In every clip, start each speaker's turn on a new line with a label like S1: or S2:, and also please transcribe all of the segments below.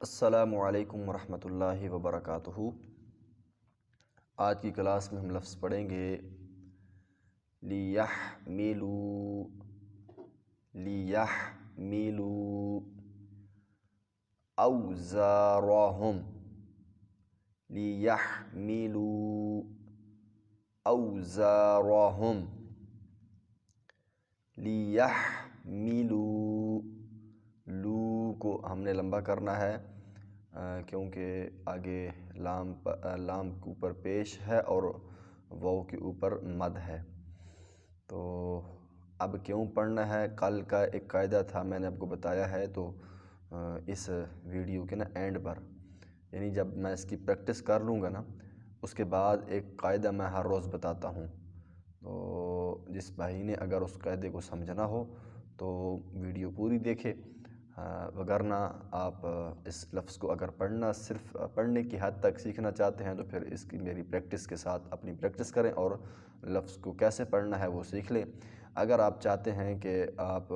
S1: السلام علیکم ورحمۃ اللہ وبرکاتہ۔ آج کی کلاس میں ہم لفظ پڑھیں گے لیحملوا، لیحملوا اوزارہم، لیحملوا اوزارہم، لیحملوا، لو کو ہم نے لمبا کرنا ہے کیونکہ آگے لام کے اوپر پیش ہے اور واو کے اوپر مد ہے۔ تو اب کیوں پڑھنا ہے، کل کا ایک قاعدہ تھا میں نے آپ کو بتایا ہے، تو اس ویڈیو کے اینڈ پر، یعنی جب میں اس کی پریکٹس کر لوں گا نا، اس کے بعد ایک قاعدہ میں ہر روز بتاتا ہوں۔ تو جس بھائی نے اگر اس قاعدے کو سمجھنا ہو تو ویڈیو پوری دیکھے، وگرنہ آپ اس لفظ کو اگر صرف پڑھنے کی حد تک سیکھنا چاہتے ہیں تو پھر اس کی میری پریکٹس کے ساتھ اپنی پریکٹس کریں اور لفظ کو کیسے پڑھنا ہے وہ سیکھ لیں۔ اگر آپ چاہتے ہیں کہ آپ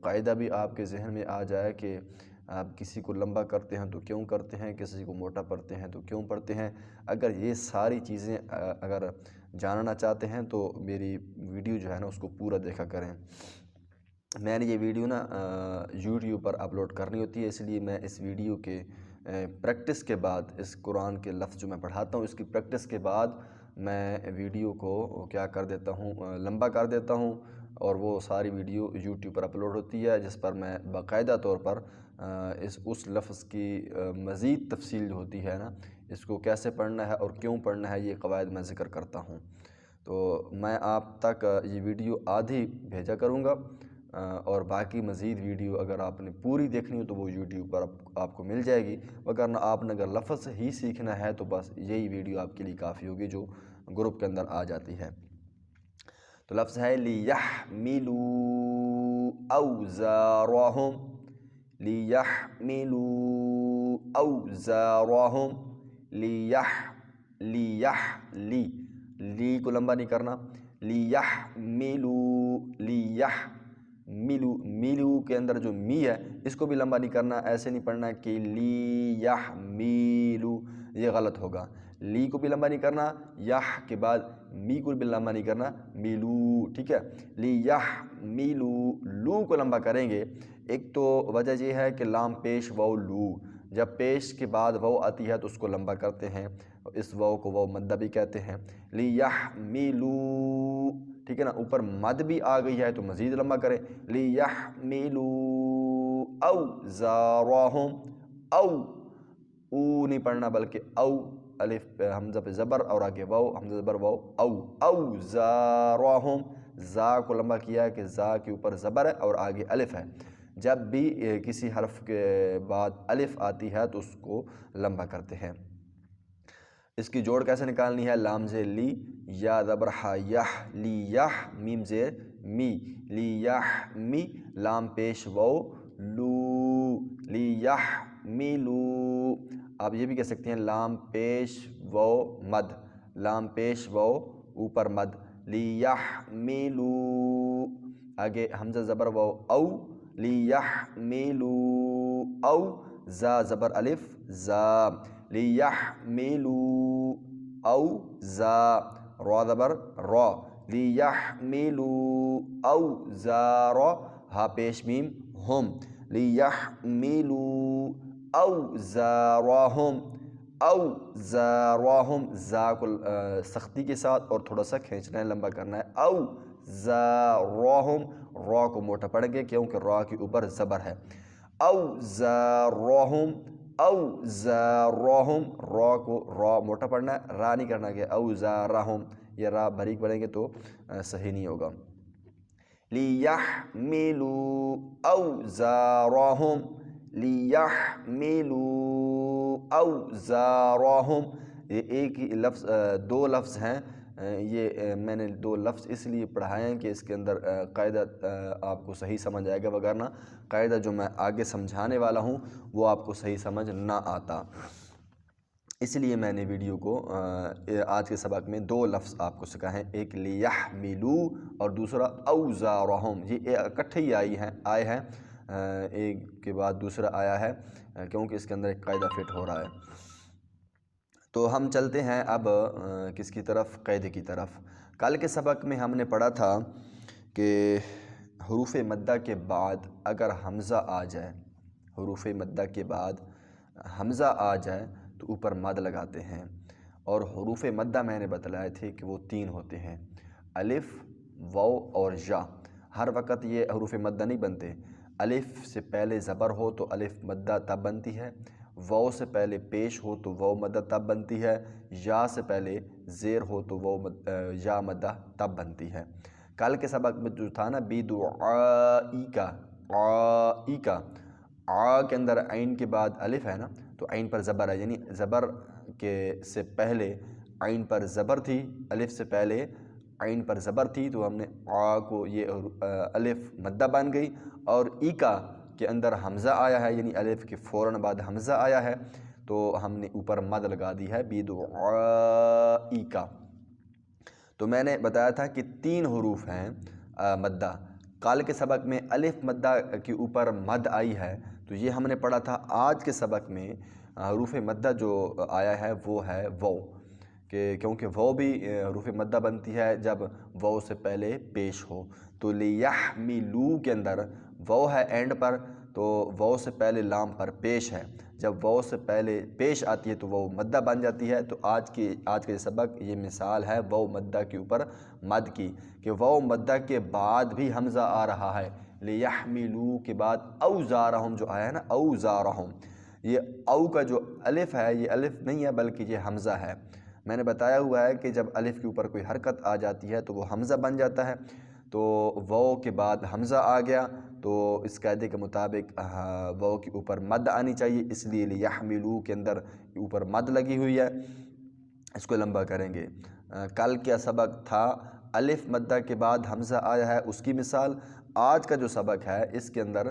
S1: قاعدہ بھی آپ کے ذہن میں آ جائے کہ آپ کسی کو لمبا کرتے ہیں تو کیوں کرتے ہیں، کسی کو موٹا پڑھتے ہیں تو کیوں پڑھتے ہیں، اگر یہ ساری چیزیں اگر جاننا چاہتے ہیں تو میری ویڈیو جو ہے نا اس کو پورا دیکھا کریں۔ میں نے یہ ویڈیو نا یوٹیوب پر اپلوڈ کرنی ہوتی ہے، اس لیے میں اس ویڈیو کے پریکٹس کے بعد، اس قرآن کے لفظ جو میں پڑھاتا ہوں اس کی پریکٹس کے بعد میں ویڈیو کو کیا کر دیتا ہوں، لمبا کر دیتا ہوں، اور وہ ساری ویڈیو یوٹیوب پر اپلوڈ ہوتی ہے جس پر میں باقاعدہ طور پر اس لفظ کی مزید تفصیل جو ہوتی ہے نا، اس کو کیسے پڑھنا ہے اور کیوں پڑھنا ہے، یہ قواعد میں ذکر کرتا ہوں۔ تو میں آپ تک یہ ویڈیو آدھی بھیجا کروں گا، اور باقی مزید ویڈیو اگر آپ نے پوری دیکھنی ہو تو وہ یوٹیوب پر آپ کو مل جائے گی، وگرنہ آپ نے اگر لفظ ہی سیکھنا ہے تو بس یہی ویڈیو آپ کے لیے کافی ہوگی جو گروپ کے اندر آ جاتی ہے۔ تو لفظ ہے لیحملوا اوزارہم، لیحملوا اوزارہم، لی کو لمبا نہیں کرنا، میلو کے اندر جو می ہے اس کو بھی لمبا نہیں کرنا، ایسے نہیں پڑھنا کہ لیحمیلو، یہ غلط ہوگا۔ لی کو بھی لمبا نہیں کرنا، یح کے بعد می کو بھی لمبا نہیں کرنا، میلو، ٹھیک ہے۔ لیحمیلو، لو کو لمبا کریں گے، ایک تو وجہ یہ ہے کہ لام پیش واو لو، جب پیش کے بعد واو آتی ہے تو اس کو لمبا کرتے ہیں، اس واو کو واو مدہ بھی کہتے ہیں۔ لیحمیلو، ٹھیک ہے نا، اوپر مد بھی آ گئی ہے تو مزید لمبا کریں، لیحملوا اوزارہم، او نہیں پڑھنا بلکہ او، الف حمزہ پہ زبر اور آگے واو، حمزہ زبر واو، اوزارہم، زا کو لمبا کیا ہے کہ زا کے اوپر زبر ہے اور آگے الف ہے، جب بھی کسی حرف کے بعد الف آتی ہے تو اس کو لمبا کرتے ہیں۔ اس کی جوڑ کیسے نکالنی ہے، لام زیر لی، یا زبر ہا یح، لیح، میم زیر می، لیحمی، لام پیش واو لو، لیحملو، آپ یہ بھی کہہ سکتے ہیں لام پیش واو مد، لام پیش واو اوپر مد، لیحملو، آگے حمزہ زبر واو او، لیحملو او، زا زبر الف زا، لیحملو او زا، را زبر را، لیحملو او زارا، ہا پیش میم ہم، لیحملو اوزارہم، اوزارہم، زا کو سختی کے ساتھ اور تھوڑا سا کھینچنا ہے، لمبا کرنا ہے، اوزارہم، را کو موٹا پڑھیں گے کیونکہ را کے اوپر زبر ہے، اوزارہم، اوزارہم، را کو را موٹا پڑھنا ہے، را نہیں کرنا کہ اوزارہم، یہ را باریک پڑھیں گے تو صحیح نہیں ہوگا۔ لیحملوا اوزارہم، لیحملوا اوزارہم، یہ ایک ہی لفظ، دو لفظ ہیں، یہ میں نے دو لفظ اس لیے پڑھائے ہیں کہ اس کے اندر قاعدہ آپ کو صحیح سمجھ آئے گا، وگرنہ قاعدہ جو میں آگے سمجھانے والا ہوں وہ آپ کو صحیح سمجھ نہ آتا، اس لیے میں نے ویڈیو کو آج کے سبق میں دو لفظ آپ کو سکھائے ہیں، ایک لیحملوا اور دوسرا اوزارہم، یہ اکٹھے ہی آئے ہیں، ایک کے بعد دوسرا آیا ہے کیونکہ اس کے اندر ایک قاعدہ فٹ ہو رہا ہے۔ تو ہم چلتے ہیں اب کس کی طرف؟ قاعدے کی طرف۔ کل کے سبق میں ہم نے پڑھا تھا کہ حروف مدہ کے بعد اگر حمزہ آ جائے، حروف مدہ کے بعد حمزہ آ جائے تو اوپر مد لگاتے ہیں، اور حروف مدہ میں نے بتلائے تھے کہ وہ 3 ہوتے ہیں، الف، واو اور یا۔ ہر وقت یہ حروف مدہ نہیں بنتے۔ الف سے پہلے زبر ہو تو الف مدہ تب بنتی ہے، واو سے پہلے پیش ہو تو واو مدہ تب بنتی ہے، یا سے پہلے زیر ہو تو یا مدہ تب بنتی ہے۔ کل کے سبق میں جو تھا نا بدعائک، عائک، آ کے اندر عین کے بعد الف ہے نا، تو عین پر زبر ہے، یعنی زبر کے سے پہلے عین پر زبر تھی، الف سے پہلے عین پر زبر تھی، تو ہم نے آ کو یہ الف مدہ بن گئی، اور ایکا کے اندر حمزہ آیا ہے، یعنی الف کے فوراً بعد حمزہ آیا ہے، تو ہم نے اوپر مد لگا دی ہے بدعائک۔ تو میں نے بتایا تھا کہ 3 حروف ہیں مدہ۔ کل کے سبق میں الف مدہ کے اوپر مد آئی ہے، تو یہ ہم نے پڑھا تھا۔ آج کے سبق میں حروف مدہ جو آیا ہے وہ ہے واو، کیونکہ واو بھی حروف مدہ بنتی ہے جب واو سے پہلے پیش ہو۔ تو لیحملو کے اندر واو ہے اینڈ پر، تو واو سے پہلے لام پر پیش ہے، جب واو سے پہلے پیش آتی ہے تو واو مدہ بن جاتی ہے۔ تو آج کے سبق یہ مثال ہے واو مدہ کے اوپر مد کی، کہ واو مدہ کے بعد بھی حمزہ آ رہا ہے، لیحملو کے بعد اوزارہم جو آیا ہے نا، اوزارہم، یہ او کا جو الف ہے یہ الف نہیں ہے بلکہ یہ حمزہ ہے۔ میں نے بتایا ہوا ہے کہ جب الف کے اوپر کوئی حرکت آ جاتی ہے تو وہ حمزہ بن جاتا ہے، تو واو کے بعد حمزہ آ گیا تو اس قاعدے کے مطابق واو کے اوپر مد آنی چاہیے، اس لیے لیحملو کے اندر اوپر مد لگی ہوئی ہے۔ اس کو لمبا کریں گے۔ کل کا سبق تھا الف مدہ کے بعد حمزہ آیا ہے، اس کی مثال۔ آج کا جو سبق ہے اس کے اندر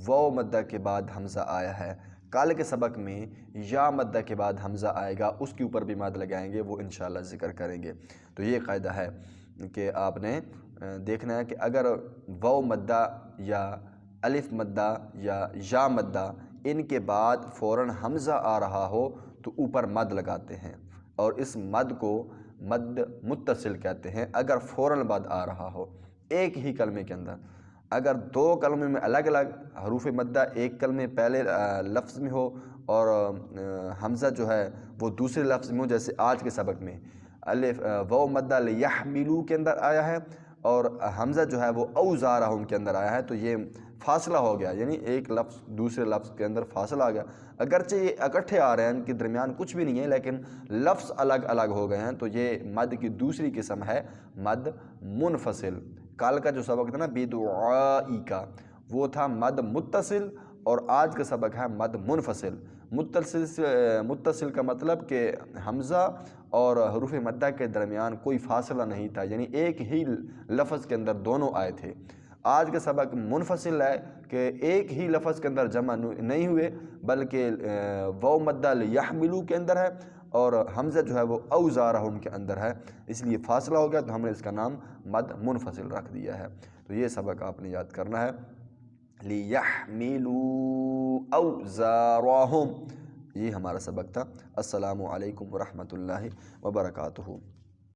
S1: واو مدہ کے بعد حمزہ آیا ہے۔ کل کے سبق میں یا مدہ کے بعد حمزہ آئے گا، اس کے اوپر بھی مد لگائیں گے، وہ انشاءاللہ ذکر کریں گے۔ تو یہ قاعدہ ہے کہ آپ نے دیکھنا ہے کہ اگر واو مدہ یا الف مدہ یا مدہ ان کے بعد فوراً حمزہ آ رہا ہو تو اوپر مد لگاتے ہیں، اور اس مد کو مد متصل کہتے ہیں اگر فوراً بعد آ رہا ہو ایک ہی کلمے کے اندر۔ اگر 2 کلمے میں الگ الگ حروف مدہ ایک کلمے پہلے لفظ میں ہو اور حمزہ جو ہے وہ دوسرے لفظ میں ہو، جیسے آج کے سبق میں واو مدہ لیحملو کے اندر آیا ہے اور حمزہ جو ہے وہ اوزارہم کے اندر آیا ہے، تو یہ فاصلہ ہو گیا، یعنی ایک لفظ دوسرے لفظ کے اندر فاصلہ آ گیا۔ اگرچہ یہ اکٹھے آ رہے ہیں، ان کے درمیان کچھ بھی نہیں ہے، لیکن لفظ الگ الگ ہو گئے ہیں، تو یہ مد کی دوسری قسم ہے مد منفصل۔ کل کا جو سبق تھا نا بدعائک، وہ تھا مد متصل، اور آج کا سبق ہے مد منفصل۔ متصل کا مطلب کہ حمزہ اور حروف مدہ کے درمیان کوئی فاصلہ نہیں تھا، یعنی ایک ہی لفظ کے اندر دونوں آئے تھے۔ آج کا سبق منفصل ہے کہ ایک ہی لفظ کے اندر جمع نہیں ہوئے، بلکہ واو مدہ لیحملو کے اندر ہے اور حمزہ جو ہے وہ اوزارہم کے اندر ہے، اس لیے فاصلہ ہو گیا، تو ہم نے اس کا نام مد منفصل رکھ دیا ہے۔ تو یہ سبق آپ نے یاد کرنا ہے، لیحملو اوزارہم، یہ ہمارا سبق تھا۔ السلام علیکم ورحمۃ اللہ وبرکاتہ۔